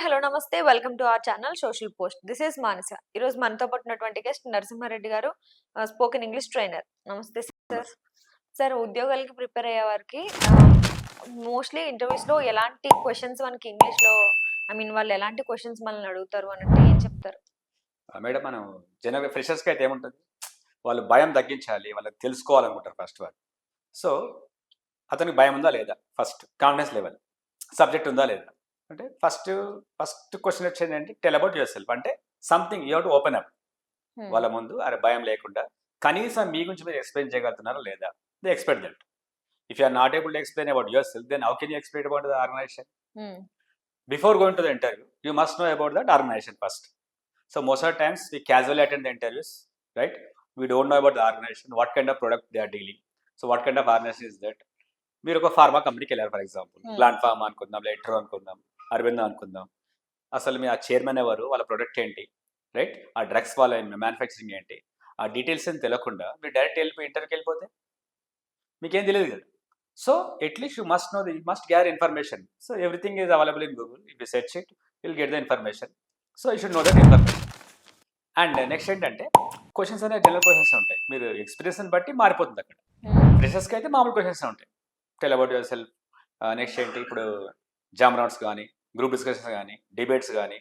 Hello నమస్తే. Welcome to our channel social post. This is Manasa. ఈరోజు మనతో పాటు ఉన్నటువంటి గెస్ట్ నరసింహారెడ్డి గారు, స్పోకెన్ ఇంగ్లీష్ ట్రైనర్. నమస్తే సార్. సార్, ఉద్యోగాలకి ప్రిపేర్ అయ్యే వారికి మోస్ట్‌లీ ఇంటర్వ్యూస్‌లో ఎలాంటి క్వెషన్స్ మనకి ఇంగ్లీష్‌లో వాళ్ళు ఎలాంటి క్వెషన్స్ మనల్ని అడుగుతారు అనంటే ఏం చెప్తారు? మేడం, మనం జనరల్‌గా ఫ్రెషర్స్‌కి అయితే ఏముంటది? వాళ్ళు భయం తగ్గించాలి. వాళ్ళకి తెలుసుకోవాలనుకుంటారు ఫస్ట్ వాళ్ళు. సో, అతనికి భయం ఉందా లేదా? First confidence level. సబ్జెక్ట్ ఉందా లేదా? అంటే ఫస్ట్ క్వెషన్ వచ్చేదేంటి? Tell about your self. అంటే something you have to open up. వాళ్ళ ముందు భయం లేకుండా కనీసం మీ గురించి మీరు ఎక్స్‌ప్లెయిన్ చేయగలుగుతున్నారా లేదా? They expect that. If you are not able to explain about your సెల్ఫ్, then how can you explain about the organization? Before going to the interview, you must know about that organization first. So most of the times we casually attend the interviews, right? We don't know about the organization, what kind of product they are dealing. So what kind of organization is that? మీరు ఒక pharma కంపెనీకి వెళ్ళారు for example. Plant pharma అనుకుందాం, letter అనుకుందాం, అరవిందో అనుకుందాం. అసలు మీ ఆ chairman ఎవరు, వాళ్ళ ప్రొడక్ట్ ఏంటి, రైట్? ఆ డ్రగ్స్ వాళ్ళ మ్యానుఫ్యాక్చరింగ్ ఏంటి, ఆ డీటెయిల్స్ అని తెలియకుండా మీరు డైరెక్ట్ వెళ్ళిపోయి ఇంటర్వ్యూకి వెళ్ళిపోతే మీకేం తెలియదు కదా. So at least you must know, you must gather information. So everything is available in Google. If you search it, you'll get the information. So you should know that information. And next ఏంటంటే questions అనేవి general questions ఉంటాయి. మీరు ఎక్స్పీరియన్స్ని బట్టి మారిపోతుంది అక్కడ. ఫ్రెషర్స్కి అయితే మామూలు క్వశ్చన్స్ ఉంటాయి. Tell about your self. Next ఏంటి, ఇప్పుడు జామ్ రౌండ్స్ కానీ, గ్రూప్ డిస్కషన్స్ కానీ, డిబేట్స్ కానీ,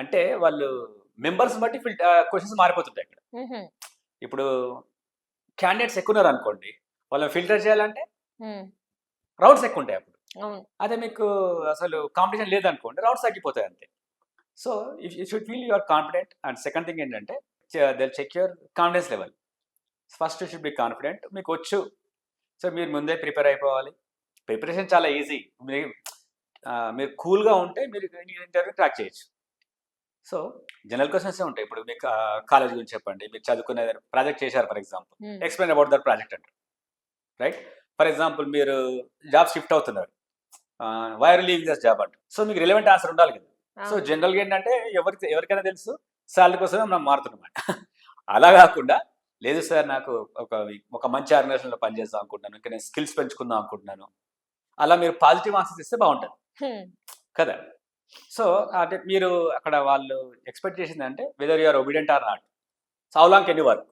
అంటే వాళ్ళు మెంబర్స్ బట్టి క్వశ్చన్స్ మారిపోతుంటాయి అక్కడ. ఇప్పుడు క్యాండిడేట్స్ ఎక్కువ ఉన్నారు అనుకోండి, వాళ్ళని ఫిల్టర్ చేయాలంటే రౌండ్స్ ఎక్కువ ఉంటాయి అప్పుడు. అదే మీకు అసలు కాంపిటీషన్ లేదనుకోండి, రౌండ్స్ తగ్గిపోతాయి అంతే. So if you should feel your confident. And second thing ఏంటంటే they check your confidence level. First should be confident. మీకు వచ్చు, సో మీరు ముందే ప్రిపేర్ అయిపోవాలి. ప్రిపరేషన్ చాలా ఈజీ. మీరు కూల్గా ఉంటే మీరు ఇంటర్వ్యూ ట్రాక్ చేయొచ్చు. సో జనరల్ క్వశ్చన్స్ ఉంటాయి. ఇప్పుడు మీకు కాలేజ్ గురించి చెప్పండి, మీరు చదువుకునే ప్రాజెక్ట్ చేశారు for example, explain about that project అంటారు, రైట్? ఫర్ ఎగ్జాంపుల్ మీరు జాబ్ షిఫ్ట్ అవుతున్నారు, why are leaving this job అంటారు. సో మీకు రిలవెంట్ ఆన్సర్ ఉండాలి కదా. సో జనరల్గా ఏంటంటే ఎవరికైనా తెలుసు శాలరీ కోసమే మనం మారుతున్నాం. అలా కాకుండా, లేదు సార్ నాకు ఒక మంచి ఆర్గనైజేషన్లో పనిచేద్దాం అనుకుంటున్నాను, ఇంకా నేను స్కిల్స్ పెంచుకుందాం అనుకుంటున్నాను, అలా మీరు పాజిటివ్ ఆన్సర్స్ ఇస్తే బాగుంటుంది కదా. సో అంటే మీరు అక్కడ వాళ్ళు ఎక్స్పెక్ట్ చేసింది అంటే whether you are obedient or not. So how long can you work.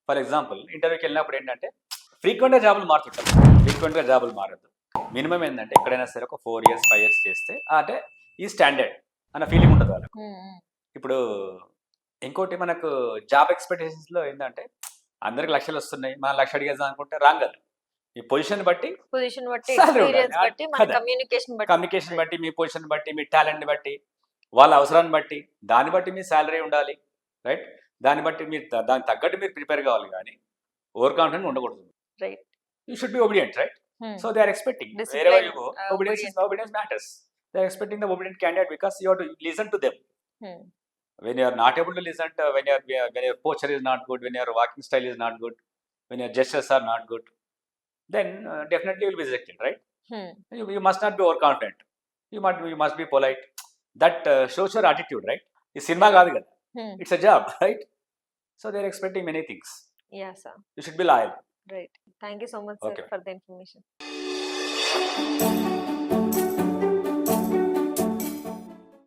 For example ఇంటర్వ్యూకి వెళ్ళినప్పుడు ఏంటంటే ఫ్రీక్వెంట్గా జాబులు మారుతుంటారు. ఫ్రీక్వెంట్గా జాబులు మారద్దు. మినిమం ఏంటంటే ఎక్కడైనా సరే ఒక 4 years 5 years చేస్తే అంటే ఈ స్టాండర్డ్ అన్న ఫీలింగ్ ఉంటుంది వాళ్ళకు. ఇప్పుడు ఇంకోటి, మనకు జాబ్ ఎక్స్పెక్టేషన్స్లో ఏంటంటే అందరికి లక్షలు వస్తున్నాయి, మనం లక్ష అడిగేద్దాం అనుకుంటే రాంగ్ కదా. మీ పొజిషన్ బట్టి, కమ్యూనికేషన్ బట్టి, మీ పొజిషన్ బట్టి, మీ టాలెంట్ బట్టి, వాళ్ళ అవసరాన్ని బట్టి, దాన్ని బట్టి మీ శాలరీ ఉండాలి, రైట్? దాన్ని బట్టి మీరు దానికి తగ్గట్టు మీరు ప్రిపేర్ కావాలి, కానీ ఓవర్ కాన్ఫిడెంట్ ఉండకూడదు. Right. You should be obedient, right? So they are expecting wherever you go, obedience matters. They are expecting the obedient candidate because you have to listen to them. When you are not able to listen to, when your posture is not good, when your walking style is not good, when your gestures are not good, then definitely you will be rejected, right? You must not be overconfident. You must be polite. That shows your attitude, right? It's cinema kaadu kada. It's a job, right? So they are expecting many things. Yeah, sir. You should be loyal. Right. Thank you so much, sir, Okay. for the information.